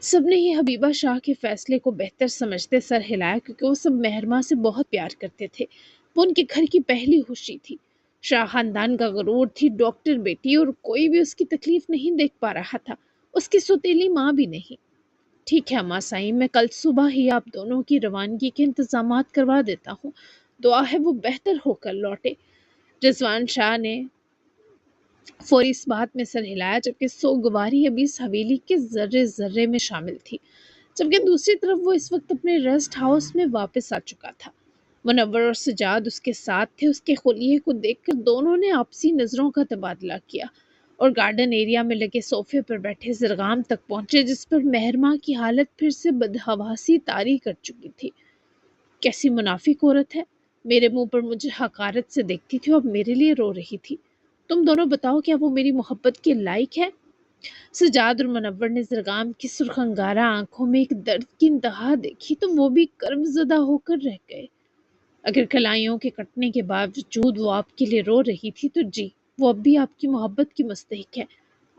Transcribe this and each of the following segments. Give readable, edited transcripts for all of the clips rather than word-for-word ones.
سب نے ہی حبیبہ شاہ کے فیصلے کو بہتر سمجھتے سر ہلایا، کیونکہ وہ سب مہرماں سے بہت پیار کرتے تھے۔ وہ ان کے گھر کی پہلی خوشی تھی، شاہ خاندان کا غرور تھی، ڈاکٹر بیٹی، اور کوئی بھی اس کی تکلیف نہیں دیکھ پا رہا تھا، اس کی سوتیلی ماں بھی نہیں۔ ٹھیک ہے اماں سائیں، میں کل صبح ہی آپ دونوں کی روانگی کے انتظامات کروا دیتا ہوں، دعا ہے وہ بہتر ہو کر لوٹے۔ رضوان شاہ نے فوری اس بات میں سر ہلایا، جبکہ سوگواری ابھی اس حویلی کے ذرے ذرے میں شامل تھی، جبکہ دوسری طرف وہ اس وقت اپنے ریسٹ ہاؤس میں واپس آ چکا تھا۔ منور اور سجاد اس کے ساتھ تھے۔ اس کے خلیے کو دیکھ کر دونوں نے آپسی نظروں کا تبادلہ کیا اور گارڈن ایریا میں لگے صوفے پر بیٹھے زرغام تک پہنچے، جس پر مہرماں کی حالت پھر سے بدحواسی طاری کر چکی تھی۔ کیسی منافق عورت ہے، میرے منہ پر مجھے حقارت سے دیکھتی تھی اور میرے لیے رو رہی تھی۔ تم دونوں بتاؤ، کیا وہ میری محبت کے لائق ہے؟ سجاد اور منور نے زرغام کی سرخنگارہ آنکھوں میں ایک درد کی انتہا دیکھی تو وہ بھی کرب زدہ ہو کر رہ گئے۔ اگر کلائیوں کے کٹنے کے باوجود وہ آپ کے لیے رو رہی تھی تو جی، وہ اب بھی آپ کی محبت کی مستحق ہے۔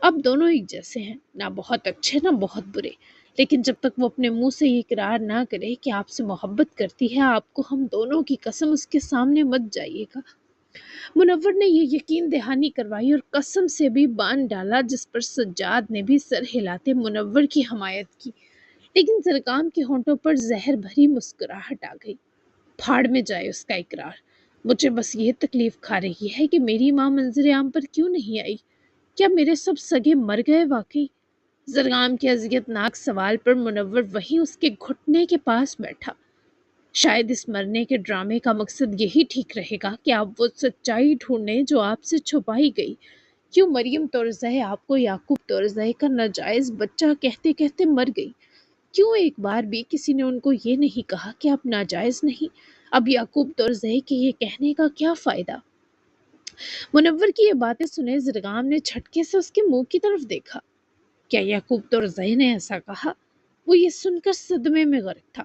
اب دونوں ایک جیسے ہیں، نہ بہت اچھے نہ بہت برے، لیکن جب تک وہ اپنے منہ سے یہ اقرار نہ کرے کہ آپ سے محبت کرتی ہے، آپ کو ہم دونوں کی قسم اس کے سامنے مت جائیے گا۔ منور نے یہ یقین دہانی کروائی اور قسم سے بھی باندھ ڈالا، جس پر سجاد نے بھی سر ہلاتے منور کی حمایت کی، لیکن زرغام کے ہونٹوں پر زہر بھری مسکراہٹ آ گئی۔ پھاڑ میں جائے اس کا اقرار، مجھے بس یہ تکلیف کھا رہی ہے کہ میری ماں منظر عام پر کیوں نہیں آئی؟ کیا میرے سب سگے مر گئے واقعی؟ زرغام کے اذیت ناک سوال پر منور وہیں اس کے گھٹنے کے پاس بیٹھا۔ شاید اس مرنے کے ڈرامے کا مقصد یہی ٹھیک رہے گا کہ آپ وہ سچائی ڈھونڈیں جو آپ سے چھپائی گئی۔ کیوں مریم تورزہ آپ کو یعقوب تورزہ کا ناجائز بچہ کہتے کہتے مر گئی؟ کیوں ایک بار بھی کسی نے ان کو یہ نہیں کہا کہ آپ ناجائز نہیں؟ اب یعقوب تورزہ کے یہ کہنے کا کیا فائدہ؟ منور کی یہ باتیں سنے زرغام نے جھٹکے سے اس کے منہ کی طرف دیکھا۔ کیا یعقوب تورزہ نے ایسا کہا؟ وہ یہ سن کر صدمے میں غرق تھا۔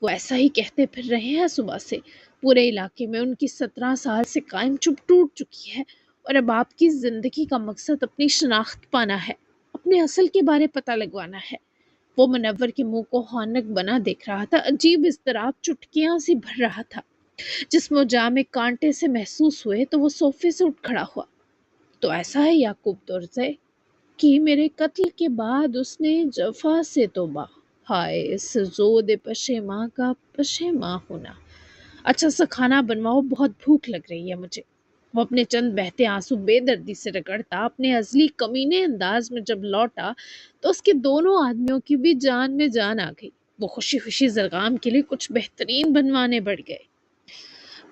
وہ ایسا ہی کہتے پھر رہے ہیں صبح سے، پورے علاقے میں ان کی 17 سال سے قائم چپ ٹوٹ چکی ہے، اور اب آپ کی زندگی کا مقصد اپنی شناخت پانا ہے، اپنے اصل کے بارے پتہ لگوانا ہے۔ وہ منور کے منہ کو ہونک بنا دیکھ رہا تھا، عجیب اضطراب چٹکیاں سی بھر رہا تھا۔ جسم و جاں میں کانٹے سے محسوس ہوئے تو وہ صوفے سے اٹھ کھڑا ہوا۔ تو ایسا ہے یعقوب تورزہ کہ میرے قتل کے بعد اس نے جفا سے توبہ، ہائے سزود پشیماں کا پشیماں ہونا۔ اچھا سا کھانا بنواؤ، بہت بھوک لگ رہی ہے مجھے۔ وہ اپنے چند بہتے آنسو بے دردی سے رگڑتا اپنے ازلی کمینے انداز میں جب لوٹا تو اس کے دونوں آدمیوں کی بھی جان میں جان آ گئی۔ وہ خوشی خوشی زرغام کے لیے کچھ بہترین بنوانے بڑھ گئے۔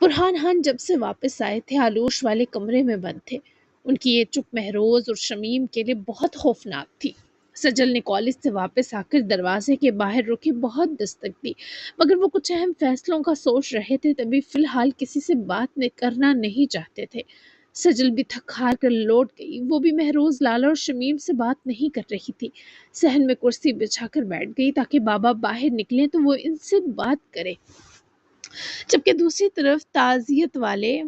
برہان خان جب سے واپس آئے تھے آلوش والے کمرے میں بند تھے۔ ان کی یہ چپ مہروز اور شمیم کے لیے بہت خوفناک تھی۔ سجل نے کالج سے واپس آ کر دروازے کے باہر رکے بہت دستک دی، مگر وہ کچھ اہم فیصلوں کا سوچ رہے تھے، تبھی فی الحال کسی سے بات کرنا نہیں چاہتے تھے۔ سجل بھی تھک ہار کر لوٹ گئی، وہ بھی مہروز لالا اور شمیم سے بات نہیں کر رہی تھی۔ صحن میں کرسی بچھا کر بیٹھ گئی تاکہ بابا باہر نکلیں تو وہ ان سے بات کرے، جبکہ دوسری طرف تعزیت والے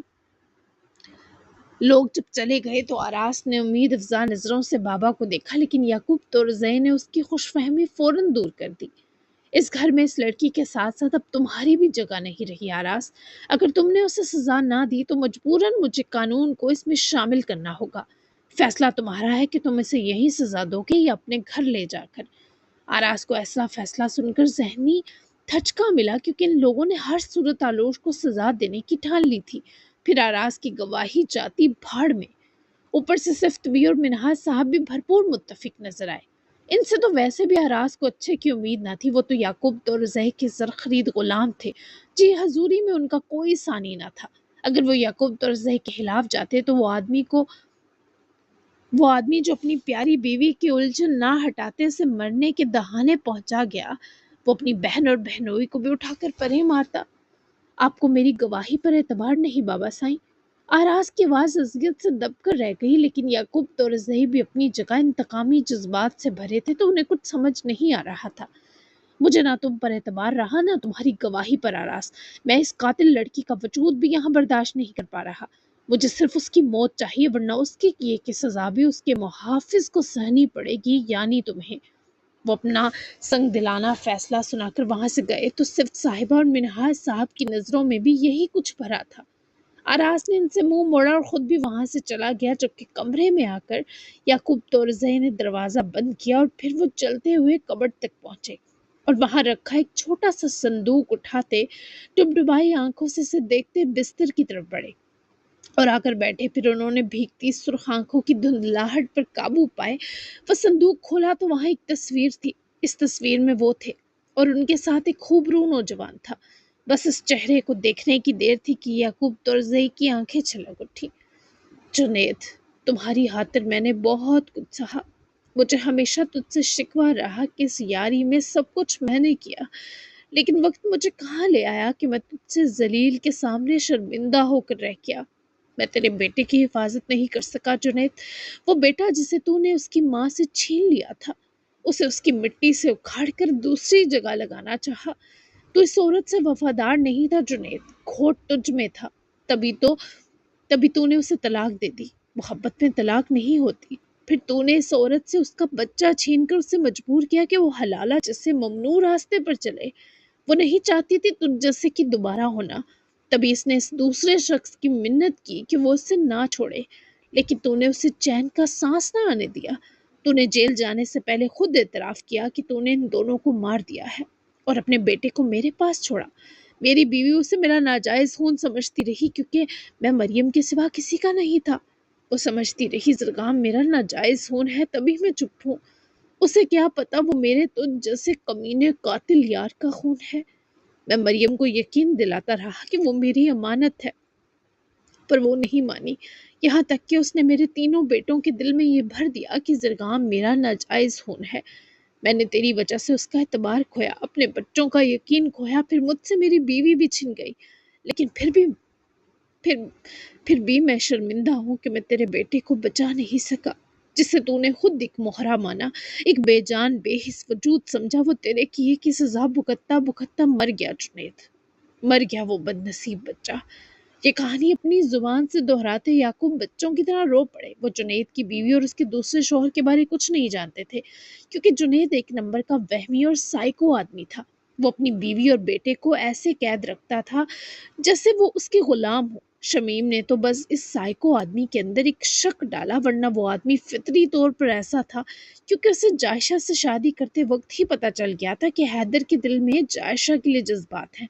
لوگ جب چلے گئے تو آراس نے امید افزا نظروں سے بابا کو دیکھا، لیکن یعقوب تورزہ نے اس کی خوش فہمی فوراً دور کر دی۔ اس گھر میں اس لڑکی کے ساتھ ساتھ اب تمہاری بھی جگہ نہیں رہی آراس۔ اگر تم نے اسے سزا نہ دی تو مجبوراً مجھے قانون کو اس میں شامل کرنا ہوگا۔ فیصلہ تمہارا ہے کہ تم اسے یہی سزا دو گے یا اپنے گھر لے جا کر۔ آراس کو ایسا فیصلہ سن کر ذہنی دھچکا ملا، کیونکہ ان لوگوں نے ہر صورت آلوش کو سزا دینے کی ٹھان لی تھی۔ پھر آراس کی گواہی جاتی بھاڑ میں۔ اوپر سے صفت بھی اور منہاج صاحب بھی بھرپور متفق نظر آئے۔ ان سے تو ویسے بھی آراس کو اچھے کی امید نہ تھی، وہ تو یعقوب تورزہ کے زرخرید غلام تھے۔ جی حضوری میں ان کا کوئی ثانی نہ تھا۔ اگر وہ یعقوب تورزہ کے خلاف جاتے تو وہ آدمی جو اپنی پیاری بیوی کی الجھن نہ ہٹاتے سے مرنے کے دہانے پہنچا گیا، وہ اپنی بہن اور بہنوئی کو بھی اٹھا کر پرے مارتا۔ آپ کو میری گواہی پر اعتبار نہیں بابا سائیں؟ آراز کی آواز اذیت سے دب کر رہ گئی، لیکن یعقوب تورزہ بھی اپنی جگہ انتقامی جذبات سے بھرے تھے تو انہیں کچھ سمجھ نہیں آ رہا تھا۔ مجھے نہ تم پر اعتبار رہا نہ تمہاری گواہی پر آراز۔ میں اس قاتل لڑکی کا وجود بھی یہاں برداشت نہیں کر پا رہا۔ مجھے صرف اس کی موت چاہیے، ورنہ اس کے کیے کی سزا بھی اس کے محافظ کو سہنی پڑے گی، یعنی تمہیں۔ وہ اپنا سنگ دلانہ فیصلہ سنا کر وہاں سے گئے تو صرف صاحبہ اور منہاج صاحب کی نظروں میں بھی یہی کچھ بھرا تھا۔ آراز نے ان سے منہ موڑا اور خود بھی وہاں سے چلا گیا، جبکہ کمرے میں آ کر یعقوب تورزئی نے دروازہ بند کیا اور پھر وہ چلتے ہوئے کبڈ تک پہنچے اور وہاں رکھا ایک چھوٹا سا صندوق اٹھاتے ڈبڈبائی آنکھوں سے اسے دیکھتے بستر کی طرف بڑھے اور آ کر بیٹھے۔ پھر انہوں نے بھیگتی سرخ آنکھوں کی دھندلاہٹ پر قابو پائے وہ صندوق کھولا تو وہاں ایک تصویر تھی۔ اس تصویر میں وہ تھے اور ان کے ساتھ ایک خوبرو نوجوان تھا۔ بس اس چہرے کو دیکھنے کی دیر تھی کہ یعقوب تورزئی کی آنکھیں چھلک اٹھی۔ جنید، تمہاری خاطر میں نے بہت کچھ سہا۔ مجھے ہمیشہ تجھ سے شکوہ رہا کہ اس یاری میں سب کچھ میں نے کیا، لیکن وقت مجھے کہاں لے آیا کہ میں تجھ سے ذلیل کے سامنے شرمندہ ہو کر رہ گیا۔ میں تیرے بیٹے کی حفاظت نہیں کر سکا جنید، وہ بیٹا جسے تو نے اس کی ماں سے چھین لیا تھا، اسے اس کی مٹی سے اکھاڑ کر دوسری جگہ لگانا چاہا۔ تو اس عورت سے وفادار نہیں تھا جنید، کھوٹ تجھ میں تھا، تبھی تو نے اسے طلاق دے دی۔ محبت میں طلاق نہیں ہوتی۔ پھر تو نے اس عورت سے اس کا بچہ چھین کر اسے مجبور کیا کہ وہ حلالہ جیسے ممنوع راستے پر چلے۔ وہ نہیں چاہتی تھی تجھ جیسے کی دوبارہ ہونا، تبھی اس نے اس دوسرے شخص کی منت کی کہ وہ اسے نہ چھوڑے، لیکن تو نے اسے چین کا سانس نہ آنے دیا۔ تو نے جیل جانے سے پہلے خود اعتراف کیا کہ تو نے ان دونوں کو مار دیا ہے اور اپنے بیٹے کو میرے پاس چھوڑا۔ میری بیوی اسے میرا ناجائز خون سمجھتی رہی کیونکہ میں مریم کے سوا کسی کا نہیں تھا۔ وہ سمجھتی رہی زرگام میرا ناجائز خون ہے، تبھی میں چپ ہوں۔ اسے کیا پتا وہ میرے تو جیسے کمینے قاتل یار کا خون ہے۔ میں مریم کو یقین دلاتا رہا کہ وہ میری امانت ہے، پر وہ نہیں مانی، یہاں تک کہ اس نے میرے تینوں بیٹوں کے دل میں یہ بھر دیا کہ زرگام میرا ناجائز خون ہے۔ میں نے تیری وجہ سے اس کا اعتبار کھویا، اپنے بچوں کا یقین کھویا، پھر مجھ سے میری بیوی بھی چھن گئی، لیکن پھر بھی میں شرمندہ ہوں کہ میں تیرے بیٹے کو بچا نہیں سکا، جسے تو نے خود ایک مہرا مانا، ایک بے جان بے حس وجود سمجھا۔ وہ تیرے کیے کی سزا بھگتتا مر گیا جنید، مر گیا وہ بد نصیب بچہ۔ یہ کہانی اپنی زبان سے دہراتے یعقوب بچوں کی طرح رو پڑے۔ وہ جنید کی بیوی اور اس کے دوسرے شوہر کے بارے کچھ نہیں جانتے تھے، کیونکہ جنید ایک نمبر کا وہمی اور سائیکو آدمی تھا۔ وہ اپنی بیوی اور بیٹے کو ایسے قید رکھتا تھا جیسے وہ اس کے غلام ہو۔ شمیم نے تو بس اس سائیکو آدمی کے اندر ایک شک ڈالا، ورنہ وہ آدمی فطری طور پر ایسا تھا، کیونکہ اسے جائشہ سے شادی کرتے وقت ہی پتہ چل گیا تھا کہ حیدر کے دل میں جائشہ کے لیے جذبات ہیں۔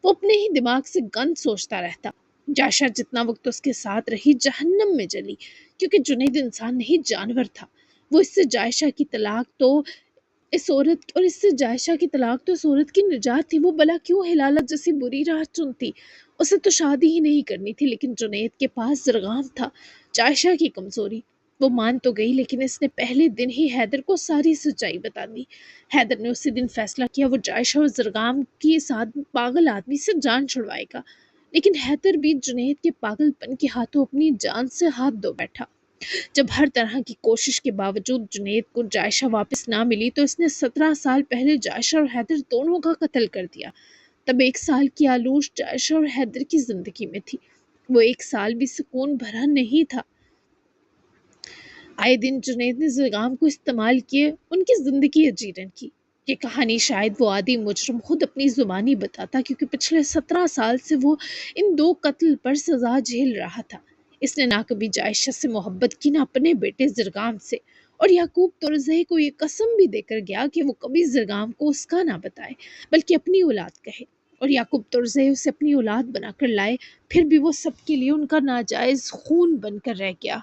وہ اپنے ہی دماغ سے گند سوچتا رہتا۔ جائشہ جتنا وقت اس کے ساتھ رہی جہنم میں جلی، کیونکہ جنید انسان نہیں جانور تھا۔ وہ اس سے جائشہ کی طلاق تو اس عورت کی نجات تھی۔ وہ بلا کیوں حلالت جیسی بری راہ چنتی؟ اسے تو شادی ہی نہیں کرنی تھی، لیکن جنید کے پاس زرگام تھا، جائشہ کی کمزوری۔ وہ مان تو گئی، لیکن اس نے پہلے دن ہی حیدر کو ساری سچائی بتا دی۔ حیدر نے اسی دن فیصلہ کیا وہ جائشہ اور زرگام کی ساتھ پاگل آدمی سے جان چھڑوائے گا، لیکن حیدر بھی جنید کے پاگل پن کے ہاتھوں اپنی جان سے ہاتھ دھو بیٹھا۔ جب ہر طرح کی کوشش کے باوجود جنید کو جائشہ واپس نہ ملی تو اس نے 17 سال پہلے جائشہ اور حیدر دونوں کا قتل کر دیا۔ تب 1 سال کی آلوش جائشہ اور حیدر کی زندگی میں تھی۔ وہ 1 سال بھی سکون بھرا نہیں تھا۔ آئے دن جنید نے زرگام کو استعمال کیے ان کی زندگی اجیرن کی۔ یہ کہانی شاید وہ عادی مجرم خود اپنی زبانی بتاتا، کیونکہ پچھلے 17 سال سے وہ ان 2 قتل پر سزا جھیل رہا تھا۔ اس نے نہ کبھی جائشہ سے محبت کی، نہ اپنے بیٹے زرگام سے، اور یعقوب تورزئی کو یہ قسم بھی دے کر گیا کہ وہ کبھی زرگام کو اس کا نہ بتائے بلکہ اپنی اولاد کہے، اور یعقوب تورزئی اسے اپنی اولاد بنا کر لائے، پھر بھی وہ سب کے لیے ان کا ناجائز خون بن کر رہ گیا۔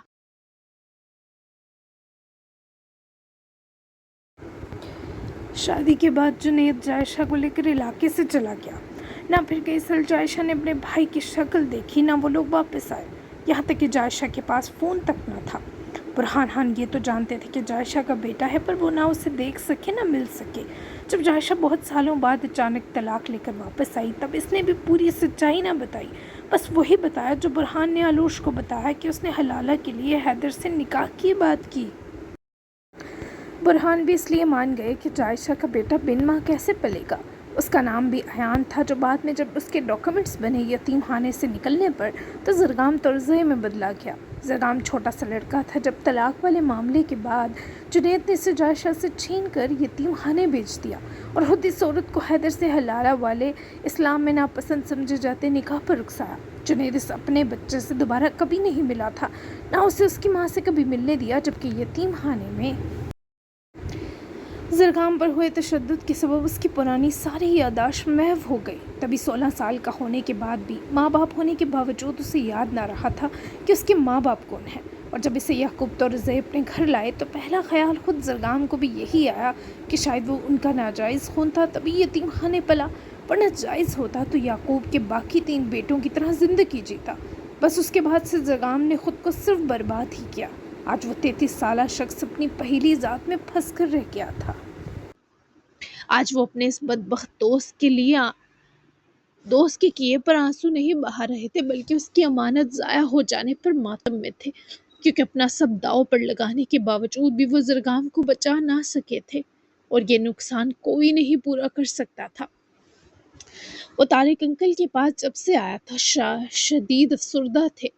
شادی کے بعد جنید جائشہ کو لے کر علاقے سے چلا گیا۔ نہ پھر کئی سال جائشہ نے اپنے بھائی کی شکل دیکھی، نہ وہ لوگ واپس آئے، یہاں تک کہ جائشہ کے پاس فون تک نہ تھا۔ برہان خان یہ تو جانتے تھے کہ جائشہ کا بیٹا ہے، پر وہ نہ اسے دیکھ سکے نہ مل سکے۔ جب جائشہ بہت سالوں بعد اچانک طلاق لے کر واپس آئی، تب اس نے بھی پوری سچائی نہ بتائی، بس وہی بتایا جو برہان نے آلوش کو بتایا کہ اس نے حلالہ کے لیے حیدر سے نکاح کی بات کی۔ برہان بھی اس لیے مان گئے کہ جائشہ کا بیٹا بن ماں کیسے پلے گا۔ اس کا نام بھی ایان تھا، جو بعد میں جب اس کے ڈاکومنٹس بنے یتیم خانے سے نکلنے پر تو زرگام تورزئی میں بدلا گیا۔ زرگام چھوٹا سا لڑکا تھا جب طلاق والے معاملے کے بعد جنید نے اسے جائشہ سے چھین کر یتیم خانے بیچ دیا اور خود اس عورت کو حیدر سے حلالہ والے اسلام میں ناپسند سمجھے جاتے نکاح پر رخصایا۔ جنید اس اپنے بچے سے دوبارہ کبھی نہیں ملا تھا، نہ اسے اس کی ماں سے کبھی ملنے دیا، جبکہ یتیم خانے میں زرگام پر ہوئے تشدد کے سبب اس کی پرانی ساری یادداشت محو ہو گئی۔ تبھی 16 سال کا ہونے کے بعد بھی ماں باپ ہونے کے باوجود اسے یاد نہ رہا تھا کہ اس کے ماں باپ کون ہیں، اور جب اسے یعقوب طرزئی اپنے گھر لائے تو پہلا خیال خود زرگام کو بھی یہی آیا کہ شاید وہ ان کا ناجائز خون تھا تبھی یتیم خانے پلا، ورنہ جائز ہوتا تو یعقوب کے باقی 3 بیٹوں کی طرح زندگی جیتا۔ بس اس کے بعد سے زرگام نے خود کو صرف برباد ہی کیا۔ آج وہ 33 سالہ شخص اپنی پہلی ذات میں پھنس کر رہ گیا تھا۔ آج وہ اپنے اس بدبخت دوست کے کیے پر آنسو نہیں بہا رہے تھے، بلکہ اس کی امانت ضائع ہو جانے پر ماتم میں تھے، کیونکہ اپنا سب داؤ پر لگانے کے باوجود بھی وہ زرگام کو بچا نہ سکے تھے، اور یہ نقصان کوئی نہیں پورا کر سکتا تھا۔ وہ طارق انکل کے پاس جب سے آیا تھا شدید افسردہ تھے۔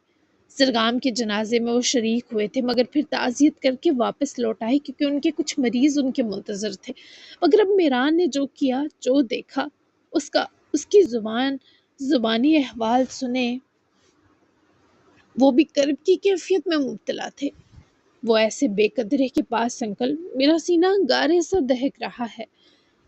زرگام کے جنازے میں وہ شریک ہوئے تھے، مگر پھر تعزیت کر کے واپس لوٹ آئے، کیونکہ ان کے کچھ مریض ان کے منتظر تھے۔ مگر اب میران نے جو کیا، جو دیکھا، اس کی زبانی احوال سنے، وہ بھی کرب کی کیفیت میں مبتلا تھے۔ وہ ایسے بے قدرے کے پاس انکل، میرا سینہ گارے سا دہک رہا ہے۔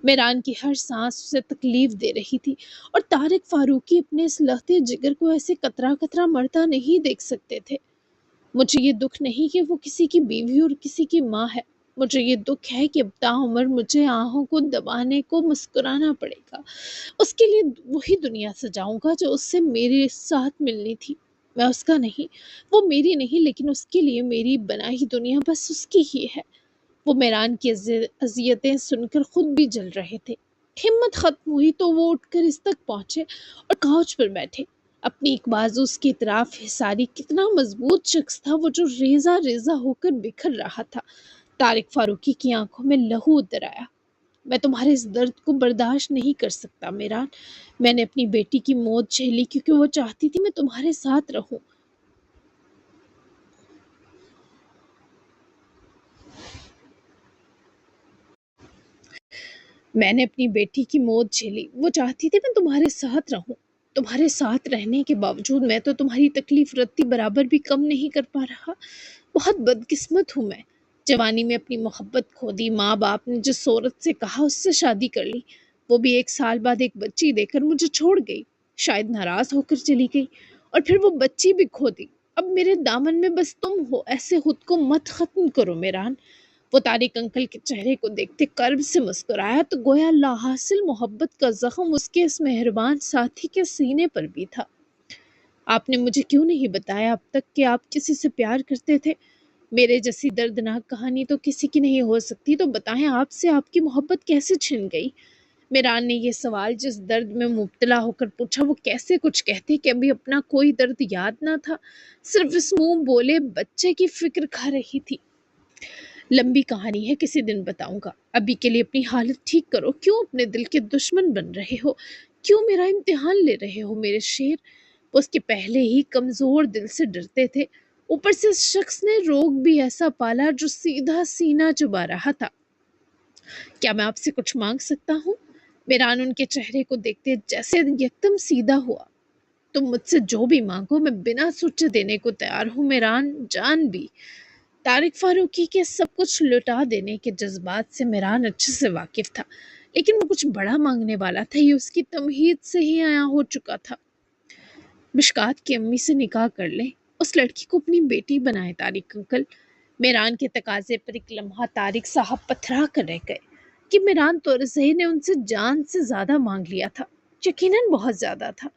میران کی ہر سانس اسے تکلیف دے رہی تھی، اور طارق فاروقی اپنے اس لہتے جگر کو ایسے قطرہ قطرہ مرتا نہیں دیکھ سکتے تھے۔ مجھے یہ دکھ نہیں کہ وہ کسی کی بیوی اور کسی کی ماں ہے، مجھے یہ دکھ ہے کہ اب تاعمر مجھے آہوں کو دبانے کو مسکرانا پڑے گا۔ اس کے لیے وہی دنیا سجاؤں گا جو اس سے میرے ساتھ ملنی تھی۔ میں اس کا نہیں، وہ میری نہیں، لیکن اس کے لیے میری بنائی دنیا بس اس کی ہی ہے۔ وہ میران کی اذیتیں سن کر خود بھی جل رہے تھے۔ ہمت ختم ہوئی تو وہ اٹھ کر اس تک پہنچے اور کاؤچ پر بیٹھے۔ اپنی ایک بازو اس کی طرف حساری کتنا مضبوط شخص تھا وہ، جو ریزہ ریزہ ہو کر بکھر رہا تھا۔ طارق فاروقی کی آنکھوں میں لہو اتر آیا۔ میں تمہارے اس درد کو برداشت نہیں کر سکتا میران۔ میں نے اپنی بیٹی کی موت جھیلی کیونکہ وہ چاہتی تھی میں تمہارے ساتھ رہوں۔ میں نے اپنی بیٹی کی موت جھیلی، وہ چاہتی تھی میں تمہارے ساتھ رہوں۔ تمہارے ساتھ رہنے کے باوجود میں تو تمہاری تکلیف رتی برابر بھی کم نہیں کر پا رہا۔ بہت بدقسمت ہوں میں۔ جوانی میں اپنی محبت کھو دی، ماں باپ نے جس عورت سے کہا اس سے شادی کر لی، وہ بھی 1 سال بعد ایک بچی دے کر مجھے چھوڑ گئی، شاید ناراض ہو کر چلی گئی، اور پھر وہ بچی بھی کھو دی۔ اب میرے دامن میں بس تم ہو، ایسے خود کو مت ختم کرو میران۔ وہ طارق انکل کے چہرے کو دیکھتے کرب سے مسکرایا تو گویا لا حاصل محبت کا زخم اس کے اس مہربان ساتھی کے سینے پر بھی تھا۔ آپ نے مجھے کیوں نہیں بتایا اب تک کہ آپ کسی سے پیار کرتے تھے؟ میرے جیسی دردناک کہانی تو کسی کی نہیں ہو سکتی، تو بتائیں آپ سے آپ کی محبت کیسے چھن گئی؟ میران نے یہ سوال جس درد میں مبتلا ہو کر پوچھا، وہ کیسے کچھ کہتے کہ ابھی اپنا کوئی درد یاد نہ تھا، صرف اس منہ بولے بچے کی فکر کھا رہی تھی۔ لمبی کہانی ہے، کسی دن بتاؤں گا، ابھی کے لیے اپنی حالت ٹھیک کرو۔ کیوں اپنے دل کے دشمن بن رہے ہو؟ کیوں میرا امتحان لے رہے ہو میرے شیر؟ وہ اس کے پہلے ہی کمزور دل سے ڈرتے تھے، اوپر سے اس شخص نے روگ بھی ایسا پالا جو سیدھا سینہ چبا رہا تھا۔ کیا میں آپ سے کچھ مانگ سکتا ہوں؟ میران ان کے چہرے کو دیکھتے جیسے یکدم سیدھا ہوا۔ تم مجھ سے جو بھی مانگو میں بنا سوچے دینے کو تیار ہوں میران، جان بھی۔ طارق فاروقی کے سب کچھ لٹا دینے کے جذبات سے میران اچھے سے واقف تھا، لیکن وہ کچھ بڑا مانگنے والا تھا، یہ اس کی تمہید سے ہی عیاں ہو چکا تھا۔ مشکات کی امی سے نکاح کر لیں، اس لڑکی کو اپنی بیٹی بنائے طارق انکل۔ میران کے تقاضے پر ایک لمحہ طارق صاحب پتھرا کر رہ گئے کہ میران طرزئی نے ان سے جان سے زیادہ مانگ لیا تھا، یقیناً بہت زیادہ تھا۔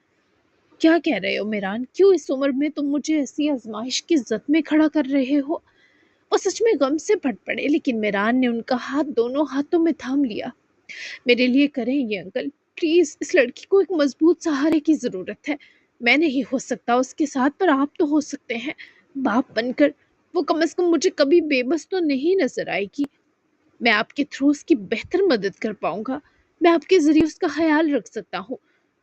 کیا کہہ رہے ہو میران؟ کیوں اس عمر میں تم مجھے ایسی آزمائش کی زد میں کھڑا کر رہے ہو؟ وہ سچ میں غم سے پھٹ پڑے، لیکن میران نے ان کا ہاتھ دونوں ہاتھوں میں تھام لیا۔ میرے لیے کریں یہ انکل، پلیز، اس لڑکی کو ایک مضبوط سہارے کی ضرورت ہے۔ میں نہیں ہو سکتا اس کے ساتھ، پر آپ تو ہو سکتے ہیں باپ بن کر۔ وہ کم از کم مجھے کبھی بے بس تو نہیں نظر آئے گی۔ میں آپ کے تھرو اس کی بہتر مدد کر پاؤں گا، میں آپ کے ذریعے اس کا خیال رکھ سکتا ہوں۔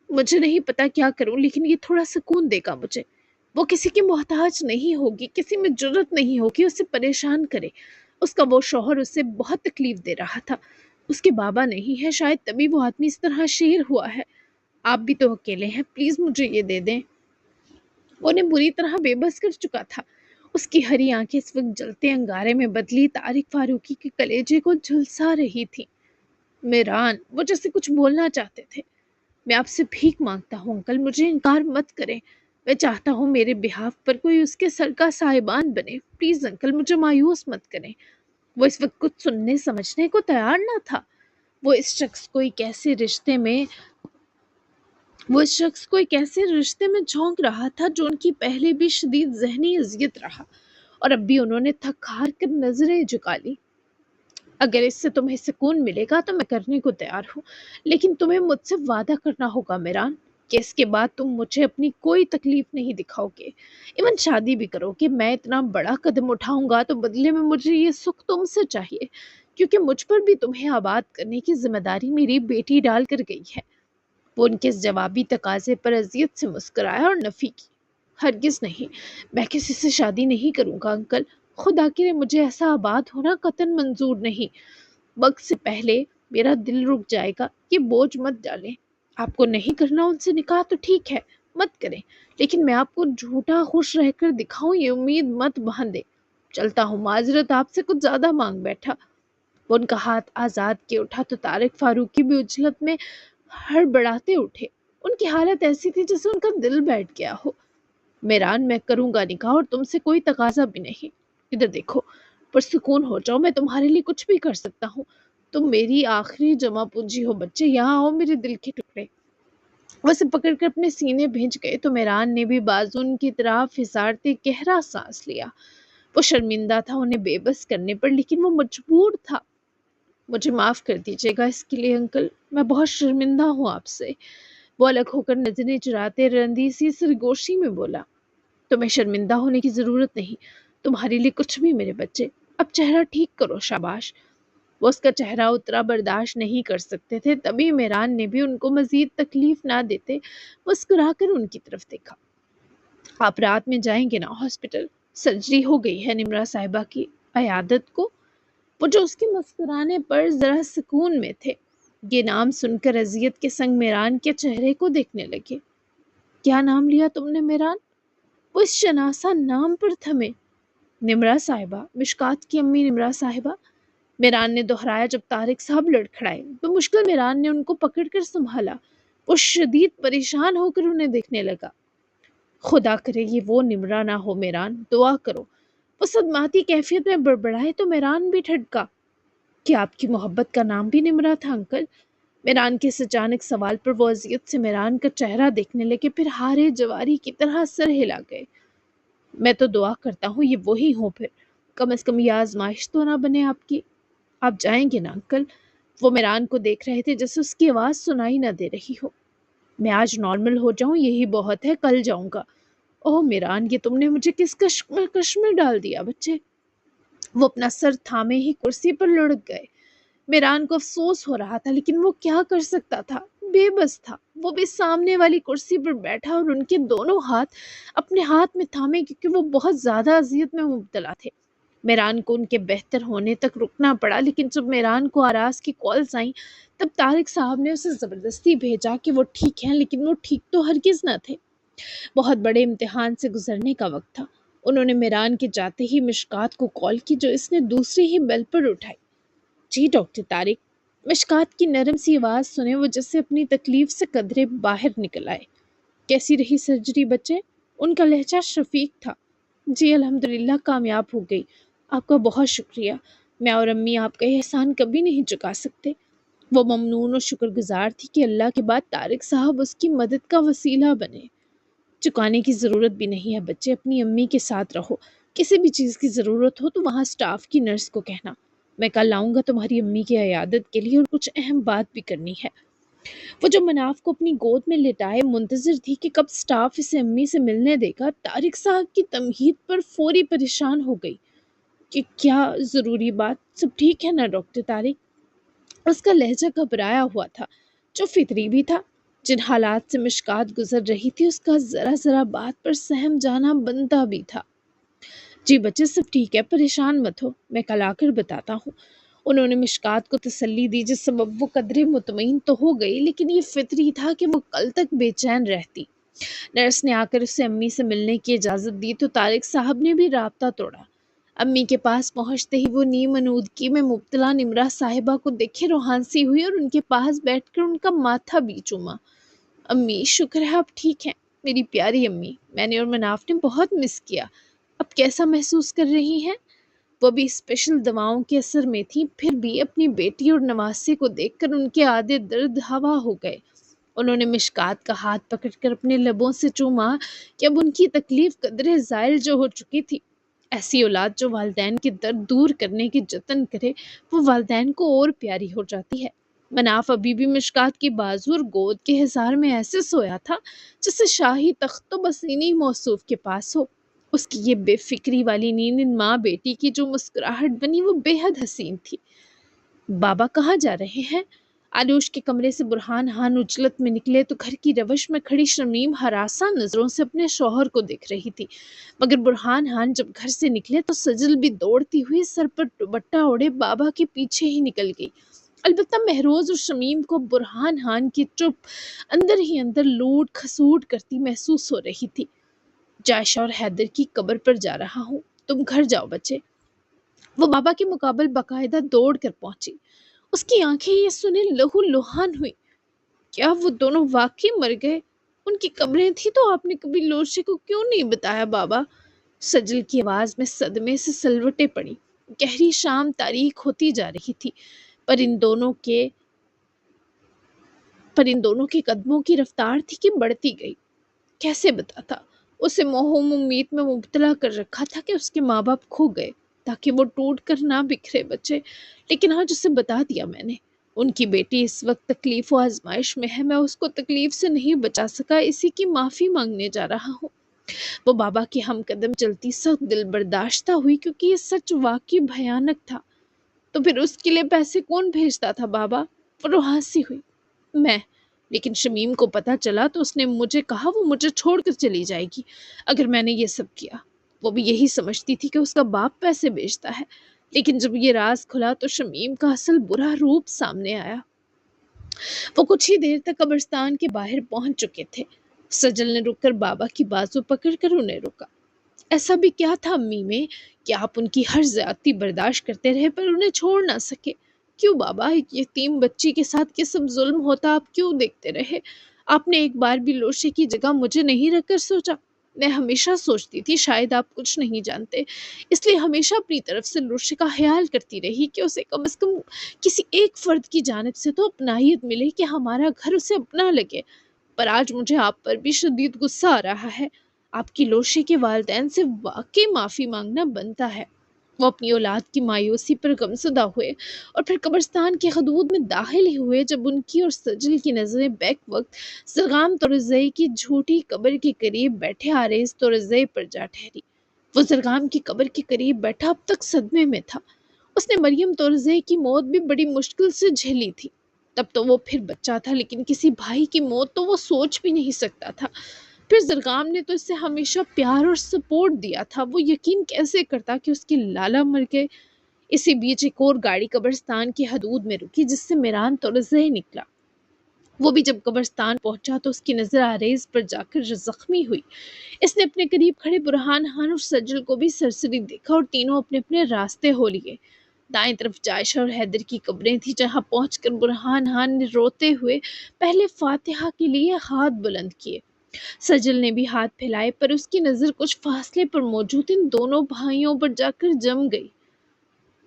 مجھے نہیں پتا کیا کروں، لیکن یہ تھوڑا سکون دے گا مجھے۔ وہ کسی کی محتاج نہیں ہوگی، کسی میں جرت نہیں ہوگی اسے پریشان کرے۔ اس کا وہ شوہر اسے بہت تکلیف دے رہا تھا، اس کے بابا نہیں ہے، شاید تبھی وہ آدمی اس طرح شیر ہوا ہے۔ آپ بھی تو اکیلے ہیں، پلیز مجھے یہ دے دیں۔ وہ انہیں بری طرح بے بس کر چکا تھا۔ اس کی ہری آنکھیں اس وقت جلتے انگارے میں بدلی طارق فاروقی کے کلیجے کو جھلسا رہی تھی۔ میران، وہ جیسے کچھ بولنا چاہتے تھے۔ میں آپ سے بھیک مانگتا ہوں انکل، مجھے انکار مت کریں۔ میں چاہتا ہوں میرے بہاف پر کوئی اس کے سر کا سائبان بنے۔ پلیز انکل، مجھے مایوس مت کریں۔ وہ اس وقت کچھ سننے سمجھنے کو تیار نہ تھا۔ وہ اس شخص کو ایک ایسے رشتے میں جھونک رہا تھا جو ان کی پہلے بھی شدید ذہنی اذیت رہا، اور اب بھی انہوں نے تھک ہار کر نظریں جھکا لی۔ اگر اس سے تمہیں سکون ملے گا تو میں کرنے کو تیار ہوں، لیکن تمہیں مجھ سے وعدہ کرنا ہوگا میران کہ اس کے بعد تم مجھے اپنی کوئی تکلیف نہیں دکھاؤ گے، ایون شادی بھی کرو گے۔ میں اتنا بڑا قدم اٹھاؤں گا تو بدلے میں مجھے یہ سکھ تم سے چاہیے، کیونکہ مجھ پر بھی تمہیں آباد کرنے کی ذمہ داری میری بیٹی ڈال کر گئی ہے۔ وہ ان کے اس جوابی تقاضے پر اذیت سے مسکرایا اور نفی کی۔ ہرگز نہیں، میں کسی سے شادی نہیں کروں گا انکل، خدا کرے مجھے ایسا آباد ہونا قطعاً منظور نہیں۔ وقت سے پہلے میرا دل رک جائے گا، یہ بوجھ مت ڈالیں۔ آپ کو نہیں کرنا ان سے نکاح تو ٹھیک ہے، مت کریں، لیکن میں آپ کو جھوٹا خوش رہ کر دکھاؤں یہ امید مت باندھے۔ چلتا ہوں، معذرت، آپ سے کچھ زیادہ مانگ بیٹھا۔ وہ ان کا ہاتھ آزاد کے اٹھا تو طارق فاروقی بھی اجلت میں ہڑبڑاتے اٹھے۔ ان کی حالت ایسی تھی جیسے ان کا دل بیٹھ گیا ہو۔ میران، میں کروں گا نکاح اور تم سے کوئی تقاضا بھی نہیں۔ ادھر دیکھو، پرسکون ہو جاؤ، میں تمہارے لیے کچھ بھی کر سکتا ہوں۔ تم میری آخری جمع پونجی ہو بچے، یہاں آؤ میرے دل کے ٹکڑے۔ وہ اسے پکڑ کر اپنے سینے بھیج گئے تو میران نے بھی بازو ان کی طرف پھسارتے گہرا سانس لیا۔ وہ شرمندہ تھا انہیں بے بس کرنے پر، لیکن وہ مجبور تھا۔ مجھے معاف کر دیجیے گا اس کے لیے انکل، میں بہت شرمندہ ہوں آپ سے۔ وہ الگ ہو کر نظریں چراتے رندی سی سرگوشی میں بولا، تمہیں شرمندہ ہونے کی ضرورت نہیں، تمہارے لیے کچھ بھی میرے بچے۔ اب چہرہ ٹھیک کرو، شاباش۔ وہ اس کا چہرہ اترا برداشت نہیں کر سکتے تھے، تبھی میران نے بھی ان کو مزید تکلیف نہ دیتے مسکرا کر ان کی طرف دیکھا۔ آپ رات میں جائیں گے نا ہاسپٹل؟ سرجری ہو گئی ہے نمرا صاحبہ کی عیادت کو؟ وہ جو اس کے مسکرانے پر ذرا سکون میں تھے، یہ نام سن کر اذیت کے سنگ میران کے چہرے کو دیکھنے لگے۔ کیا نام لیا تم نے میران؟ وہ اس شناسا نام پر تھمے۔ نمرا صاحبہ، مشکات کی امی نمرا صاحبہ، میران نے دہرایا جب طارق صاحب لڑکھڑائے۔ بمشکل میران نے ان کو پکڑ کر سنبھالا۔ وہ شدید پریشان ہو کر انہیں دیکھنے لگا۔ خدا کرے یہ وہ نمرا نہ ہو میران، دعا کرو۔ وہ صدماتی کیفیت میں بڑبڑائے تو میران بھی ٹھٹکا۔ کیا آپ کی محبت کا نام بھی نمرا تھا انکل؟ میران کے اس اچانک سوال پر وہ اذیت سے میران کا چہرہ دیکھنے لگے، پھر ہارے جواری کی طرح سر ہلا گئے۔ میں تو دعا کرتا ہوں یہ وہی ہوں، پھر کم از کم یہ آزمائش تو نہ بنے آپ کی۔ آپ جائیں گے نا انکل؟ وہ میران کو دیکھ رہے تھے جیسے اس کی آواز سنائی نہ دے رہی ہو۔ میں آج نارمل ہو جاؤں یہی بہت ہے، کل جاؤں گا۔ اوہ میران، یہ تم نے مجھے کس کشمکش میں ڈال دیا بچے۔ وہ اپنا سر تھامے ہی کرسی پر لڑک گئے۔ میران کو افسوس ہو رہا تھا، لیکن وہ کیا کر سکتا تھا، بے بس تھا۔ وہ بھی سامنے والی کرسی پر بیٹھا اور ان کے دونوں ہاتھ اپنے ہاتھ میں تھامے، کیونکہ وہ بہت زیادہ اذیت میں مبتلا تھے۔ میران کو ان کے بہتر ہونے تک رکنا پڑا، لیکن جب میران کو آراز کی کالز آئیں تب طارق صاحب نے اسے زبردستی بھیجا کہ وہ ٹھیک ہیں، لیکن وہ ٹھیک تو ہرگز نہ تھے۔ بہت بڑے امتحان سے گزرنے کا وقت تھا۔ انہوں نے میران کے جاتے ہی مشکات کو کال کی، جو اس نے دوسری ہی بیل پر اٹھائی۔ جی ڈاکٹر طارق۔ مشکات کی نرم سی آواز سنے وہ جیسے اپنی تکلیف سے قدرے باہر نکل آئے۔ کیسی رہی سرجری بچے؟ ان کا لہجہ شفیق تھا۔ جی الحمدللہ کامیاب ہو گئی، آپ کا بہت شکریہ، میں اور امی آپ کا احسان کبھی نہیں چکا سکتے۔ وہ ممنون اور شکر گزار تھی کہ اللہ کے بعد طارق صاحب اس کی مدد کا وسیلہ بنے۔ چکانے کی ضرورت بھی نہیں ہے بچے، اپنی امی کے ساتھ رہو، کسی بھی چیز کی ضرورت ہو تو وہاں سٹاف کی نرس کو کہنا۔ میں کل آؤں گا تمہاری امی کی عیادت کے لیے، اور کچھ اہم بات بھی کرنی ہے۔ وہ جو مناف کو اپنی گود میں لٹائے منتظر تھی کہ کب سٹاف اسے امی سے ملنے دے گا، طارق صاحب کی تمہید پر فوری پریشان ہو گئی کہ کیا ضروری بات؟ سب ٹھیک ہے نا ڈاکٹر طارق؟ اس کا لہجہ گھبرایا ہوا تھا، جو فطری بھی تھا۔ جن حالات سے مشکات گزر رہی تھی اس کا ذرا ذرا بات پر سہم جانا بنتا بھی تھا۔ جی بچے سب ٹھیک ہے، پریشان مت ہو، میں کل آ کر بتاتا ہوں۔ انہوں نے مشکات کو تسلی دی، جس سبب وہ قدرے مطمئن تو ہو گئی، لیکن یہ فطری تھا کہ وہ کل تک بے چین رہتی۔ نرس نے آ کر اسے امی سے ملنے کی اجازت دی تو طارق صاحب نے بھی رابطہ توڑا۔ امی کے پاس پہنچتے ہی وہ نیم آلودگی میں مبتلا نمرہ صاحبہ کو دیکھے روحانسی ہوئی اور ان کے پاس بیٹھ کر ان کا ماتھا بھی چوما۔ امی شکر ہے آپ ٹھیک ہیں، میری پیاری امی، میں نے اور مناف نے بہت مس کیا۔ اب کیسا محسوس کر رہی ہیں؟ وہ بھی اسپیشل دواؤں کے اثر میں تھی، پھر بھی اپنی بیٹی اور نواسے کو دیکھ کر ان کے آدھے درد ہوا ہو گئے۔ انہوں نے مشکات کا ہاتھ پکڑ کر اپنے لبوں سے چوما کہ اب ان کی تکلیف قدرے زائل جو ہو چکی تھی۔ ایسی اولاد جو والدین کے درد دور کرنے کے جتن کرے وہ والدین کو اور پیاری ہو جاتی ہے۔ مناف ابھی بھی مشکات کی بازو اور گود کے حصار میں ایسے سویا تھا جسے شاہی تخت تو بس انہی موصوف کے پاس ہو۔ اس کی یہ بے فکری والی نیند ان ماں بیٹی کی جو مسکراہٹ بنی وہ بے حد حسین تھی۔ بابا کہاں جا رہے ہیں؟ آلوش کے کمرے سے برہان خان اجلت میں نکلے تو گھر کی روش میں کھڑی شمیم ہراساں نظروں سے اپنے شوہر کو دیکھ رہی تھی، مگر برہان خان جب گھر سے نکلے تو سجل بھی دوڑتی ہوئی سر پر دوپٹہ اوڑھے بابا کے پیچھے ہی نکل گئی۔ البتہ مہروز اور شمیم کو برہان خان کی چپ اندر ہی اندر لوٹ کھسوٹ کرتی محسوس ہو رہی تھی۔ جائشہ اور حیدر کی قبر پر جا رہا ہوں، تم گھر جاؤ بچے۔ وہ بابا کے مقابل باقاعدہ دوڑ کر پہنچی۔ اس کی آنکھیں یہ سنے لہو لوہان ہوئی۔ کیا وہ دونوں واقعی مر گئے؟ ان کی قبریں تھیں تو آپ نے کبھی لوشے کو کیوں نہیں بتایا بابا؟ سجل کی آواز میں صدمے سے سلوٹیں پڑی۔ گہری شام تاریک ہوتی جا رہی تھی، پر ان دونوں کے قدموں کی رفتار تھی کہ بڑھتی گئی۔ کیسے بتاتا؟ اسے موہوم امید میں مبتلا کر رکھا تھا کہ اس کے ماں باپ کھو گئے تاکہ وہ ٹوٹ کر نہ بکھرے بچے، لیکن آج اسے بتا دیا میں نے۔ ان کی بیٹی اس وقت تکلیف و آزمائش میں ہے، میں اس کو تکلیف سے نہیں بچا سکا، اسی کی معافی مانگنے جا رہا ہوں۔ وہ بابا کی ہم قدم چلتی سخت دل برداشتہ ہوئی کیونکہ یہ سچ واقعی بھیانک تھا۔ تو پھر اس کے لیے پیسے کون بھیجتا تھا بابا؟ وہ روحانسی ہوئی۔ میں، لیکن شمیم کو پتہ چلا تو اس نے مجھے کہا وہ مجھے چھوڑ کر چلی جائے گی اگر میں نے یہ سب کیا۔ وہ بھی یہی سمجھتی تھی کہ اس کا باپ پیسے بیچتا ہے، لیکن جب یہ راز کھلا تو شمیم کا اصل برا روپ سامنے آیا۔ وہ کچھ ہی دیر تک قبرستان کے باہر پہنچ چکے تھے۔ سجل نے رک کر بابا کی بازو پکڑ کر انہیں روکا۔ ایسا بھی کیا تھا امی میں کہ آپ ان کی ہر زیادتی برداشت کرتے رہے پر انہیں چھوڑ نہ سکے؟ کیوں بابا، ایک یتیم بچی کے ساتھ یہ سب ظلم ہوتا آپ کیوں دیکھتے رہے؟ آپ نے ایک بار بھی لوشے کی جگہ مجھے نہیں رکھ کر سوچا؟ میں ہمیشہ سوچتی تھی شاید آپ کچھ نہیں جانتے، اس لیے ہمیشہ اپنی طرف سے لوشے کا خیال کرتی رہی کہ اسے کم از کم کسی ایک فرد کی جانب سے تو اپنائیت ملے کہ ہمارا گھر اسے اپنا لگے۔ پر آج مجھے آپ پر بھی شدید غصہ آ رہا ہے۔ آپ کی لوشے کے والدین سے واقعی معافی مانگنا بنتا ہے۔ وہ اپنی اولاد کی مایوسی پر غمزدہ ہوئے اور پھر قبرستان کے حدود میں داخل ہی ہوئے جب ان کی اور سجل کی نظریں بیک وقت زرغام تورزئی کی جھوٹی قبر کے قریب بیٹھے عارض تورزئی پر جا ٹھہری۔ وہ زرغام کی قبر کے قریب بیٹھا اب تک صدمے میں تھا۔ اس نے مریم تورزئی کی موت بھی بڑی مشکل سے جھیلی تھی، تب تو وہ پھر بچہ تھا، لیکن کسی بھائی کی موت تو وہ سوچ بھی نہیں سکتا تھا۔ پھر زرغام نے تو اسے ہمیشہ پیار اور سپورٹ دیا تھا، وہ یقین کیسے کرتا کہ اس کی لالا مر گئے؟ اسی بیچ ایک اور گاڑی قبرستان کی حدود میں رکی جس سے میران تورزئی نکلا۔ وہ بھی جب قبرستان پہنچا تو اس کی نظر عریض پر جا کر زخمی ہوئی۔ اس نے اپنے قریب کھڑے برہان خان اور سجل کو بھی سرسری دیکھا اور تینوں اپنے اپنے راستے ہو لیے۔ دائیں طرف جائشہ اور حیدر کی قبریں تھیں، جہاں پہنچ کر برہان خان نے روتے ہوئے پہلے فاتحہ کے لیے ہاتھ بلند کیے۔ سجل نے بھی ہاتھ پھیلائے، پر اس کی نظر کچھ فاصلے پر موجود ان دونوں بھائیوں پر جا کر جم گئی۔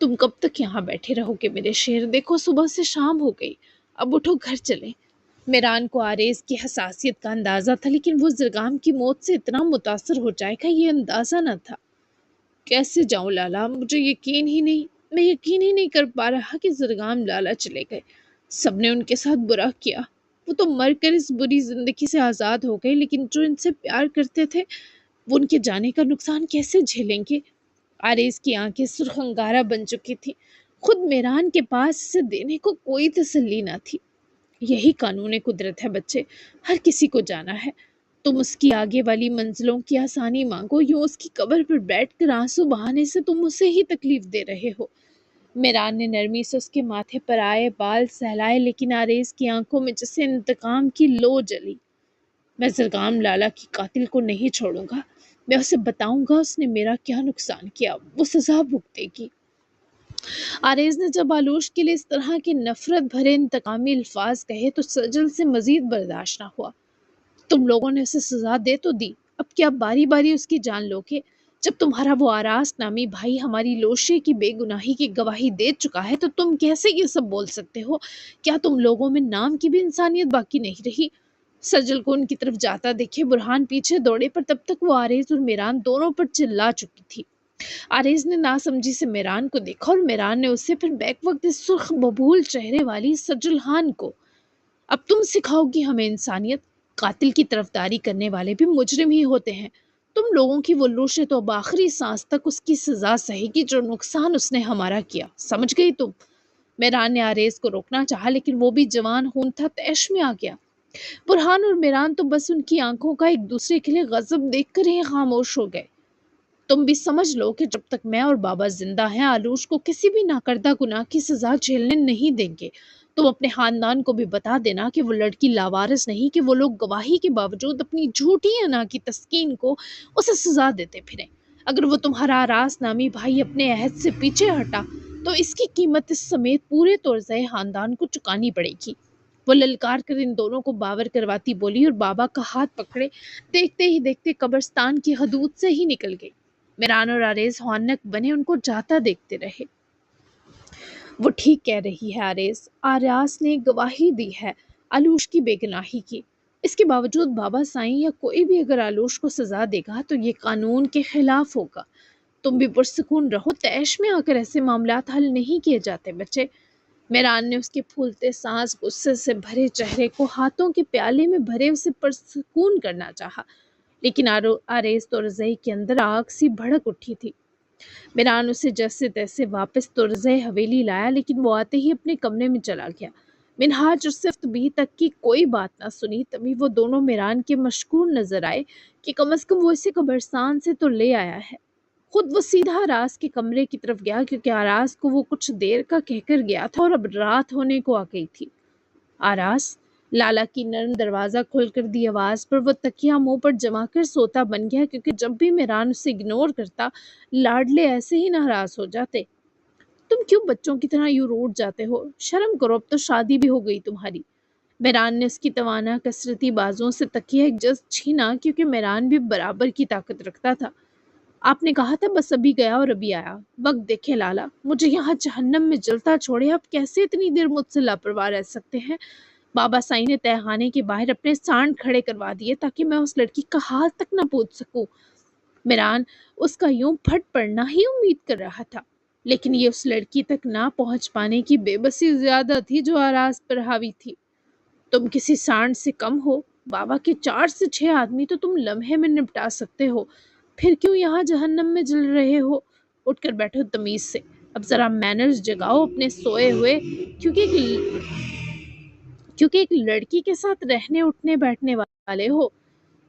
تم کب تک یہاں بیٹھے رہو گے میرے شیر؟ دیکھو صبح سے شام ہو گئی، اب اٹھو گھر چلیں۔ میران کو عارض کی حساسیت کا اندازہ تھا، لیکن وہ زرغام کی موت سے اتنا متاثر ہو جائے گا یہ اندازہ نہ تھا۔ کیسے جاؤں لالا؟ مجھے میں یقین ہی نہیں کر پا رہا کہ زرغام لالا چلے گئے۔ سب نے ان کے ساتھ برا کیا، وہ تو مر کر اس بری زندگی سے آزاد ہو گئے، لیکن جو ان سے پیار کرتے تھے وہ ان کے جانے کا نقصان کیسے جھیلیں گے؟ عارض کی آنکھیں سرخ انگارہ بن چکی تھی۔ خود میران کے پاس اسے دینے کو کوئی تسلی نہ تھی۔ یہی قانون قدرت ہے بچے، ہر کسی کو جانا ہے۔ تم اس کی آگے والی منزلوں کی آسانی مانگو، یوں اس کی قبر پر بیٹھ کر آنسو بہانے سے تم اسے ہی تکلیف دے رہے ہو۔ میران نے نرمی سے اس کے ماتھے پر آئے بال سہلائے، لیکن آریز کی آنکھوں میں جیسے انتقام کی لو جلی۔ میں زرگام لالا کی قاتل کو نہیں چھوڑوں گا، میں اسے بتاؤں گا اس نے میرا کیا نقصان کیا، وہ سزا بھگتے گی۔ آریز نے جب آلوش کے لیے اس طرح کے نفرت بھرے انتقامی الفاظ کہے تو سجل سے مزید برداشت نہ ہوا۔ تم لوگوں نے اسے سزا دے تو دی، اب کیا باری باری اس کی جان لو گے؟ جب تمہارا وہ آراز نامی بھائی ہماری لوشے کی بے گناہی کی گواہی دے چکا ہے تو تم کیسے یہ سب بول سکتے ہو؟ کیا تم لوگوں میں نام کی بھی انسانیت باقی نہیں رہی؟ سجل کو ان کی طرف جاتا دیکھے برہان پیچھے دوڑے، پر تب تک وہ آریز اور میران دونوں پر چلا چکی تھی۔ آریز نے ناسمجھی سے میران کو دیکھا اور میران نے اسے، پھر بیک وقت اس سرخ ببول چہرے والی سجل خان کو۔ اب تم سکھاؤ گی ہمیں انسانیت؟ قاتل کی طرفداری کرنے والے بھی مجرم ہی ہوتے ہیں۔ تم لوگوں کی وہ لوشے تو اب آخری سانس تک اس کی سزا سہے گی جو نقصان اس نے ہمارا کیا، سمجھ گئی تم؟ میران نے آریز کو روکنا چاہا، لیکن وہ بھی جوان خون تھا، تیش میں آ گیا۔ برہان اور میران تو بس ان کی آنکھوں کا ایک دوسرے کے لیے غضب دیکھ کر ہی خاموش ہو گئے۔ تم بھی سمجھ لو کہ جب تک میں اور بابا زندہ ہیں آلوش کو کسی بھی ناکردہ گناہ کی سزا جھیلنے نہیں دیں گے۔ تم اپنے خاندان کو بھی بتا دینا کہ وہ لڑکی لاوارث نہیں، کہ وہ لوگ گواہی کے باوجود اپنی جھوٹی انا کی تسکین کو اسے سزا دیتے پھریں۔ اگر وہ تمہارا آراز نامی بھائی اپنے عہد سے پیچھے ہٹا تو اس کی قیمت اس سمیت پورے طرزِ خاندان کو چکانی پڑے گی۔ وہ للکار کر ان دونوں کو باور کرواتی بولی اور بابا کا ہاتھ پکڑے دیکھتے ہی دیکھتے قبرستان کی حدود سے ہی نکل گئی۔ میران اور آریز حانک بنے ان کو جاتا دیکھتے رہے۔ وہ ٹھیک کہہ رہی ہے آریز، آراز نے گواہی دی ہے آلوش کی بے گناہی کی۔ اس کے باوجود بابا سائیں یا کوئی بھی اگر آلوش کو سزا دے گا تو یہ قانون کے خلاف ہوگا۔ تم بھی پرسکون رہو، تیش میں آ کر ایسے معاملات حل نہیں کیے جاتے بچے۔ میران نے اس کے پھولتے سانس غصے سے بھرے چہرے کو ہاتھوں کے پیالے میں بھرے اسے پرسکون کرنا چاہا، لیکن آریز تو رضائی کے اندر آگ سی بھڑک اٹھی تھی۔ میران اسے جیسے تیسے واپس ترزے حویلی لایا، لیکن وہ آتے ہی اپنے کمرے میں چلا گیا۔ منہاج اور صفت بھی تک کی کوئی بات نہ سنی، تبھی وہ دونوں میران کے مشکور نظر آئے کہ کم از کم وہ اسے قبرستان سے تو لے آیا ہے۔ خود وہ سیدھا آراز کے کمرے کی طرف گیا، کیونکہ آراز کو وہ کچھ دیر کا کہہ کر گیا تھا اور اب رات ہونے کو آ گئی تھی۔ آراز، لالا کی نرم دروازہ کھل کر دی آواز پر وہ تکیہ منہ پر جما کر سوتا بن گیا، کیونکہ جب بھی میران اسے اگنور کرتا لاڈلے ایسے ہی ناراض ہو جاتے۔ تم کیوں بچوں کی طرح یوں روٹ جاتے ہو؟ شرم کرو، اب تو شادی بھی ہو گئی تمہاری۔ میران نے اس کی توانا کثرتی بازوں سے تکیہ ایک جز چھینا، کیونکہ میران بھی برابر کی طاقت رکھتا تھا۔ آپ نے کہا تھا بس ابھی گیا اور ابھی آیا، وقت دیکھے لالا، مجھے یہاں جہنم میں جلتا چھوڑے آپ کیسے اتنی دیر مجھ سے لاپرواہ رہ سکتے ہیں؟ بابا سائی نے تہہ خانے کے باہر اپنے سانڈ کھڑے کروا دیے تاکہ میں اس لڑکی کا حال تک نہ پوچھ سکوں۔ میران اس کا یوں پھٹ پڑنا ہی امید کر رہا تھا، لیکن یہ اس لڑکی تک نہ پہنچ پانے کی بے بسی زیادہ تھی جو آراز پر حاوی تھی۔ تم کسی سانڈ سے کم ہو؟ بابا کے 4 سے 6 آدمی تو تم لمحے میں نپٹا سکتے ہو، پھر کیوں یہاں جہنم میں جل رہے ہو؟ اٹھ کر بیٹھو تمیز سے، اب ذرا مینرز جگاؤ اپنے سوئے ہوئے، کیونکہ ایک لڑکی کے ساتھ رہنے اٹھنے بیٹھنے والے ہو۔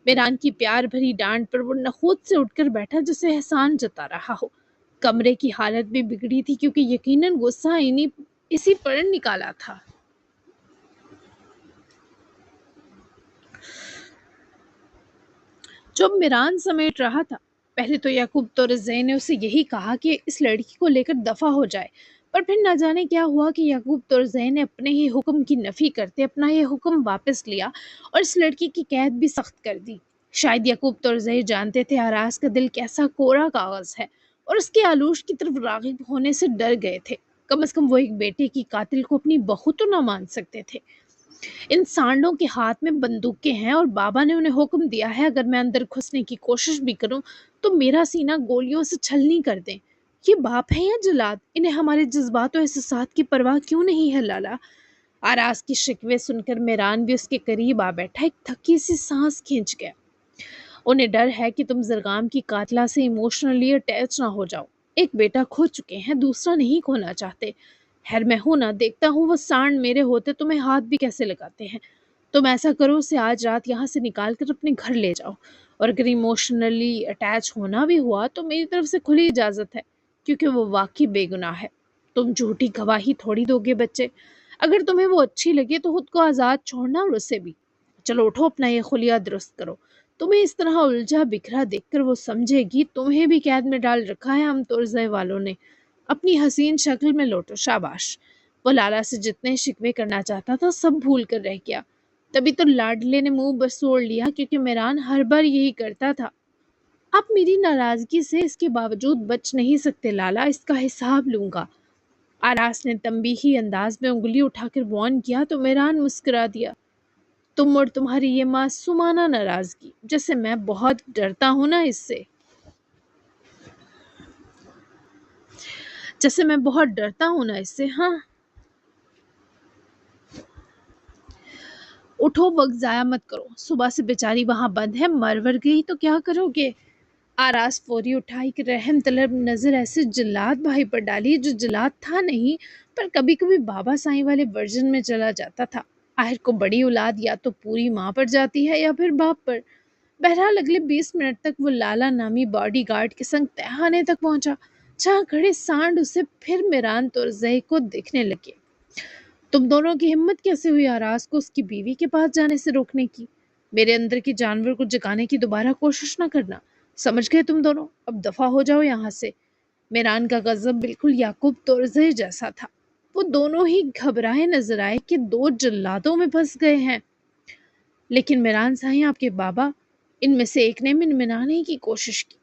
میران کی پیار بھری ڈانٹ پر وہ نخوت سے اٹھ کر بیٹھا جسے احسان جتا رہا ہو۔ کمرے کی حالت بھی بگڑی تھی، کیونکہ یقیناً غصہ اسی پر نکالا تھا۔ جب میران سمیٹ رہا تھا، پہلے تو یعقوب تورزئی نے اسے یہی کہا کہ اس لڑکی کو لے کر دفع ہو جائے، پر پھر نہ جانے کیا ہوا کہ یعقوب تورزئی نے اپنے ہی حکم کی نفی کرتے اپنا یہ حکم واپس لیا اور اس لڑکی کی قید بھی سخت کر دی۔ شاید یعقوب تورزئی جانتے تھے آراز کا دل کیسا کورا کاغذ ہے، اور اس کے آلوش کی طرف راغب ہونے سے ڈر گئے تھے۔ کم از کم وہ ایک بیٹے کی قاتل کو اپنی بہو تو نہ مان سکتے تھے۔ ان سانڈوں کے ہاتھ میں بندوقیں ہیں اور بابا نے انہیں حکم دیا ہے اگر میں اندر گھسنے کی کوشش بھی کروں تو میرا سینہ گولیوں سے چھلنی کر دیں۔ یہ باپ ہے یا جلاد؟ انہیں ہمارے جذبات و احساسات کی پرواہ کیوں نہیں ہے لالا؟ آراز کی شکوے سن کر میران بھی اس کے قریب آ بیٹھا، ایک تھکی سی سانس کھینچ گیا۔ انہیں ڈر ہے کہ تم زرگام کی قاتلہ سے ایموشنلی اٹیچ نہ ہو جاؤ۔ ایک بیٹا کھو چکے ہیں، دوسرا نہیں کھونا چاہتے۔ خیر میں ہوں نا، دیکھتا ہوں وہ سانڈ میرے ہوتے تمہیں ہاتھ بھی کیسے لگاتے ہیں۔ تم ایسا کرو، اسے آج رات یہاں سے نکال کر اپنے گھر لے جاؤ، اور اگر ایموشنلی اٹیچ ہونا بھی ہوا تو میری طرف سے کھلی اجازت ہے، کیونکہ وہ واقعی بے گناہ ہے۔ تم جھوٹی گواہی تھوڑی دو گے بچے۔ اگر تمہیں وہ اچھی لگے تو خود کو آزاد چھوڑنا، اور اسے بھی۔ چلو اٹھو، اپنا یہ خلیہ درست کرو۔ تمہیں اس طرح الجھا بکھرا دیکھ کر وہ سمجھے گی تمہیں بھی قید میں ڈال رکھا ہے ہم ترزے والوں نے۔ اپنی حسین شکل میں لوٹو، شاباش۔ وہ لالا سے جتنے شکوے کرنا چاہتا تھا سب بھول کر رہ گیا۔ تبھی تو لاڈلے نے منہ بسوڑ لیا، کیونکہ میران ہر بار یہی کرتا تھا۔ آپ میری ناراضگی سے اس کے باوجود بچ نہیں سکتے لالا، اس کا حساب لوں گا۔ آراس نے تنبیہی انداز میں انگلی اٹھا کر وارن کیا تو میران مسکرا دیا۔ تم اور تمہاری یہ معصومانہ ناراضگی، جیسے میں بہت ڈرتا ہوں نا اس سے، ہاں۔ اٹھو، وقت ضائع مت کرو، صبح سے بیچاری وہاں بند ہے، مرور گئی تو کیا کرو گے؟ آراس فوری اٹھائی کہ رحم طلب نظر ایسے جلاد بھائی پر ڈالی جو جلاد تھا نہیں، پر کبھی کبھی بابا سائیں والے ورژن میں چلا جاتا تھا۔ آخر کو بڑی اولاد یا تو پوری ماں پر جاتی ہے یا پھر باپ پر۔ بہرحال اگلے 20 منٹ تک وہ لالا نامی باڈی گارڈ کے سنگ تہانے تک پہنچا، جہاں کھڑے سانڈ اسے پھر میران ترزئی کو دیکھنے لگے۔ تم دونوں کی ہمت کیسے ہوئی آراس کو اس کی بیوی کے پاس جانے سے روکنے کی؟ میرے اندر کے جانور کو جگانے کی دوبارہ کوشش نہ کرنا، سمجھ گئے تم دونوں؟ اب دفع ہو جاؤ یہاں سے۔ میران کا غضب بالکل یعقوب ترزئی جیسا تھا۔ وہ دونوں ہی گھبرائے نظر آئے کہ دو جلادوں میں پھنس گئے ہیں۔ لیکن میران سائیں، آپ کے بابا، ان میں سے ایک نے منانے کی کوشش کی۔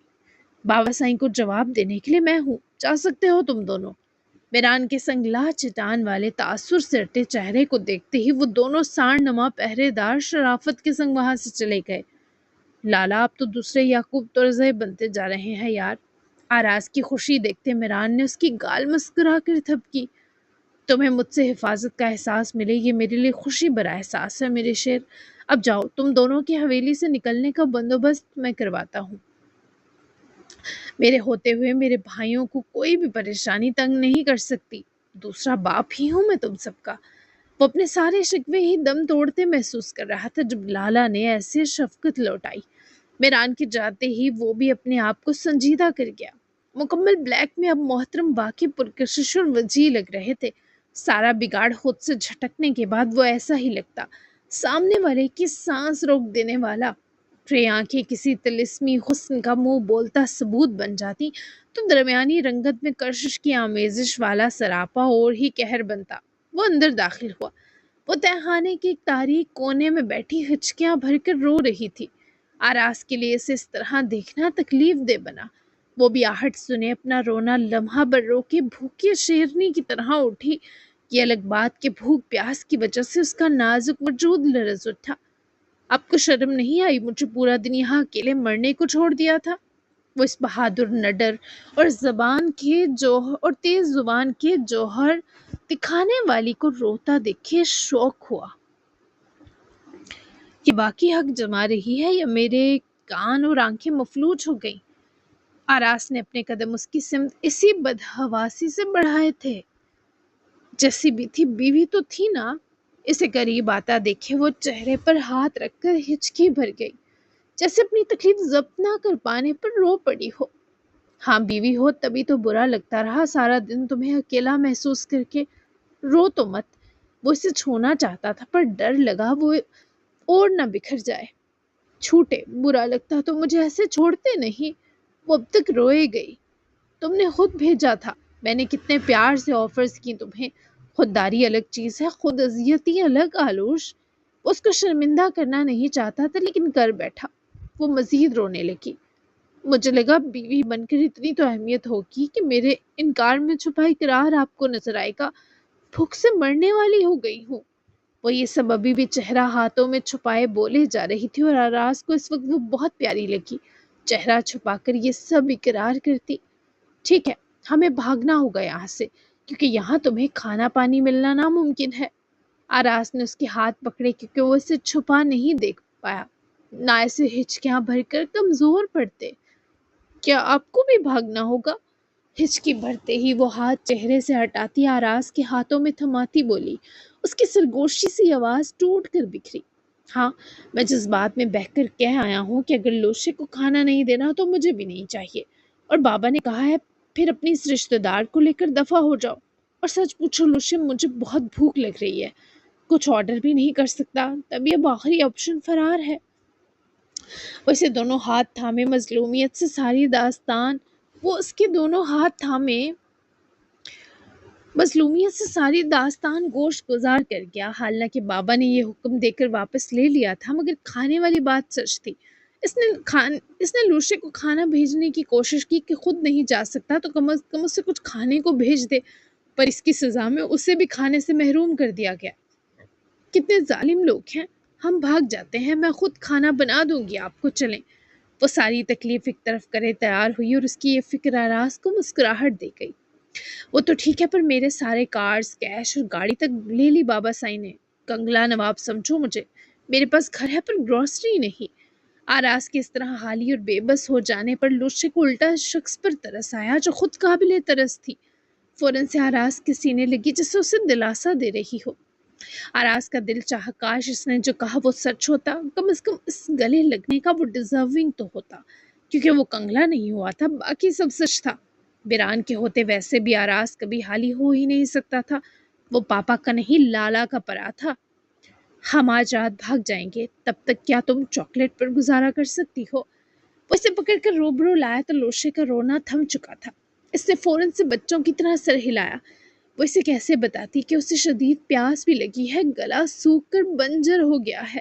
بابا سائیں کو جواب دینے کے لیے میں ہوں، جا سکتے ہو تم دونوں۔ میران کے سنگلا چٹان والے تاثر سے اٹے چہرے کو دیکھتے ہی وہ دونوں سانڈ نما پہرے دار شرافت کے سنگ وہاں سے چلے گئے۔ لالا، آپ تو دوسرے یعقوب ترزئی بنتے جا رہے ہیں یار۔ آراز کی خوشی دیکھتے میران نے اس کی گال مسکرا کر تھپکی۔ تمہیں مجھ سے حفاظت کا احساس ملے، یہ میرے لیے خوشی بھرا احساس ہے میرے شیر۔ اب جاؤ، تم دونوں کی حویلی سے نکلنے کا بندوبست میں کرواتا ہوں۔ میرے ہوتے ہوئے میرے بھائیوں کو کوئی بھی پریشانی تنگ نہیں کر سکتی، دوسرا باپ ہی ہوں میں تم سب کا۔ وہ اپنے سارے شکوے ہی دم توڑتے محسوس کر رہا تھا جب لالا نے ایسے شفقت لوٹائی۔ میران کے جاتے ہی وہ بھی اپنے آپ کو سنجیدہ کر گیا۔ مکمل بلیک میں اب محترم واقعی پرکشش اور وجیح لگ رہے تھے۔ سارا بگاڑ خود سے جھٹکنے کے بعد وہ ایسا ہی لگتا، سامنے والے کی سانس روک دینے والا۔ پھر آنکھیں کسی طلسمی حسن کا منہ بولتا ثبوت بن جاتی تو درمیانی رنگت میں کشش کی آمیزش والا سراپا اور ہی قہر بنتا۔ وہ اندر داخل ہوا۔ وہ تہخانے کے ایک تاریک کونے میں بیٹھی ہچکیاں بھر کر رو رہی تھی۔ آراس کے لیے اسے اس طرح دیکھنا تکلیف دہ بنا۔ وہ بھی آہٹ سنے اپنا رونا لمحہ بھر رو کے بھوکی شیرنی کی طرح اٹھی۔ یہ الگ بات کہ بھوک پیاس کی وجہ سے اس کا نازک وجود لرز اٹھا۔ آپ کو شرم نہیں آئی مجھے پورا دن یہاں اکیلے مرنے کو چھوڑ دیا تھا؟ وہ اس بہادر نڈر اور تیز زبان کے جوہر دکھانے والی کو روتا دیکھے شوق ہوا۔ یہ باقی حق جما رہی ہے یا میرے کان اور آنکھیں مفلوج ہو گئیں؟ آراس نے اپنے قدم اس کی سمت اسی بدحواسی سے بڑھائے تھے۔ جیسی بھی تھی بیوی تو تھی نا۔ اسے قریب آتا دیکھے وہ چہرے پر ہاتھ رکھ کر ہچکی بھر گئی، جیسے اپنی تکلیف ضبط نہ کر پانے پر رو پڑی ہو۔ ہاں بیوی ہو تبھی تو برا لگتا رہا سارا دن تمہیں اکیلا محسوس کر کے۔ رو تو مت۔ وہ اسے چھونا چاہتا تھا پر ڈر لگا وہ اور نہ بکھر جائے۔ چھوٹے، برا لگتا تو مجھے ایسے چھوڑتے نہیں۔ وہ اب تک روئے گئی۔ تم نے خود بھیجا تھا، میں نے کتنے پیار سے آفرز کی تمہیں۔ خودداری الگ چیز ہے، خود اذیتی الگ آلوش۔ اس کو شرمندہ کرنا نہیں چاہتا تھا لیکن کر بیٹھا۔ وہ مزید رونے لگی۔ مجھے لگا بیوی بن کر اتنی تو اہمیت ہوگی کہ میرے انکار میں چھپا اقرار آپ کو نظر آئے گا۔ بھوک سے مرنے والی ہو گئی ہوں۔ وہ یہ سب ابھی بھی چہرہ ہاتھوں میں چھپائے بولے جا رہی تھی اور آراز کو اس وقت وہ بہت پیاری لگی، چہرہ چھپا کر یہ سب اقرار کرتی۔ ٹھیک ہے، ہمیں بھاگنا ہوگا یہاں سے، کیونکہ یہاں تمہیں کھانا پانی ملنا ناممکن ہے۔ آراس نے اس کے ہاتھ پکڑے کیونکہ وہ اسے چھپا نہیں دیکھ پایا، نہ اسے ہچکیاں بھر کر کمزور پڑتے۔ کیا آپ کو بھی بھاگنا ہوگا؟ ہچکی بھرتے ہی وہ ہاتھ چہرے سے ہٹاتی آراز کے ہاتھوں میں تھماتی بولی۔ اس کی سرگوشی سی آواز ٹوٹ کر بکھری۔ ہاں، میں جذبات میں بہہ کر کہہ آیا ہوں کہ اگر لوشے کو کھانا نہیں دینا تو مجھے بھی نہیں چاہیے، اور بابا نے کہا ہے پھر اپنی اس رشتہ دار کو لے کر دفع ہو جاؤ۔ اور سچ پوچھو لوشے، مجھے بہت بھوک لگ رہی ہے، کچھ آرڈر بھی نہیں کر سکتا، تب یہ آخری آپشن فرار ہے۔ ویسے دونوں ہاتھ تھامے مظلومیت سے ساری داستان وہ اس کے دونوں ہاتھ تھامے مظلومیت سے ساری داستان گوشت گزار کر گیا۔ حالانکہ بابا نے یہ حکم دے کر واپس لے لیا تھا، مگر کھانے والی بات سچ تھی۔ اس نے لوشے کو کھانا بھیجنے کی کوشش کی کہ خود نہیں جا سکتا تو کم از کم اسے کچھ کھانے کو بھیج دے، پر اس کی سزا میں اسے بھی کھانے سے محروم کر دیا گیا۔ کتنے ظالم لوگ ہیں۔ ہم بھاگ جاتے ہیں، میں خود کھانا بنا دوں گی آپ کو، چلیں۔ وہ ساری تکلیف ایک طرف کرے تیار ہوئی اور اس کی یہ فکر آراز کو مسکراہٹ دے گئی۔ وہ تو ٹھیک ہے، پر میرے سارے کارڈز، کیش اور گاڑی تک لے لی بابا سائی نے۔ کنگلا نواب سمجھو مجھے، میرے پاس گھر ہے پر گروسری نہیں۔ آراز کے اس طرح حالی اور بے بس ہو جانے پر لوشے کو الٹا شخص پر ترس آیا جو خود قابل ترس تھی۔ فوراً سے آراز کے سینے لگی جسے اسے دلاسا دے رہی ہو۔ آراز کا دل چاہا کاش اس نے جو کہا وہ سچ ہوتا، کم از کم اس گلے لگنے کا وہ ڈیزرونگ تو ہوتا، کیونکہ وہ کنگلا نہیں ہوا تھا، باقی سب سچ تھا۔ بیران کے ہوتے ویسے بھی آراز کبھی حالی ہو ہی نہیں سکتا تھا، وہ پاپا کا نہیں لالا کا پرا تھا۔ ہم آج رات بھاگ جائیں گے، تب تک کیا تم چاکلیٹ پر گزارا کر سکتی ہو؟ وہ اسے پکڑ کر روبرو لایا تو لوشے کا رونا تھم چکا تھا۔ اس نے فوراً سے بچوں کی طرح سر ہلایا۔ وہ اسے کیسے بتاتی کہ اسے شدید پیاس بھی لگی ہے، گلا سوکھ کر بنجر ہو گیا ہے۔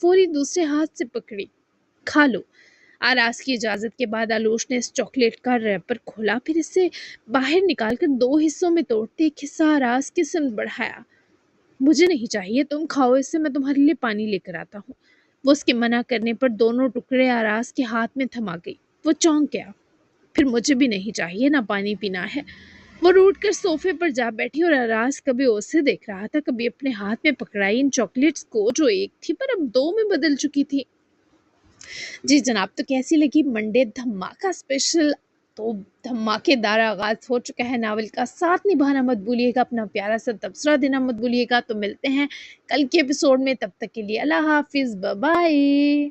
فوری دوسرے ہاتھ سے پکڑی۔ کھا لو۔ آراز کی اجازت کے بعد آلوش نے اس چاکلیٹ کا ریپر کھولا، پھر اسے باہر نکال کر 2 حصوں میں توڑتے ایک حصہ آراز کی سمت بڑھایا۔ مجھے نہیں چاہیے، تم کھاؤ اسے، میں تمہارے لیے پانی لے کر آتا ہوں۔ وہ اس کے منع کرنے پر دونوں ٹکڑے آراز کے ہاتھ میں تھما گئی۔ وہ چونک گیا۔ پھر مجھے بھی نہیں چاہیے، نہ پانی پینا ہے۔ وہ روٹ کر صوفے پر جا بیٹھی اور آراز کبھی اسے دیکھ رہا تھا، کبھی اپنے ہاتھ میں پکڑائی ان چاکلیٹس کو جو ایک تھی پر اب 2 میں بدل چکی تھی۔ جی جناب، تو کیسی لگی منڈے دھماکہ اسپیشل؟ تو دھماکے دار آغاز ہو چکا ہے ناول کا، ساتھ نبھانا مت بھولیے گا، اپنا پیارا سا تبصرہ دینا مت بھولیے گا۔ تو ملتے ہیں کل کے ایپیسوڈ میں، تب تک کے لیے اللہ حافظ، بائے بائے۔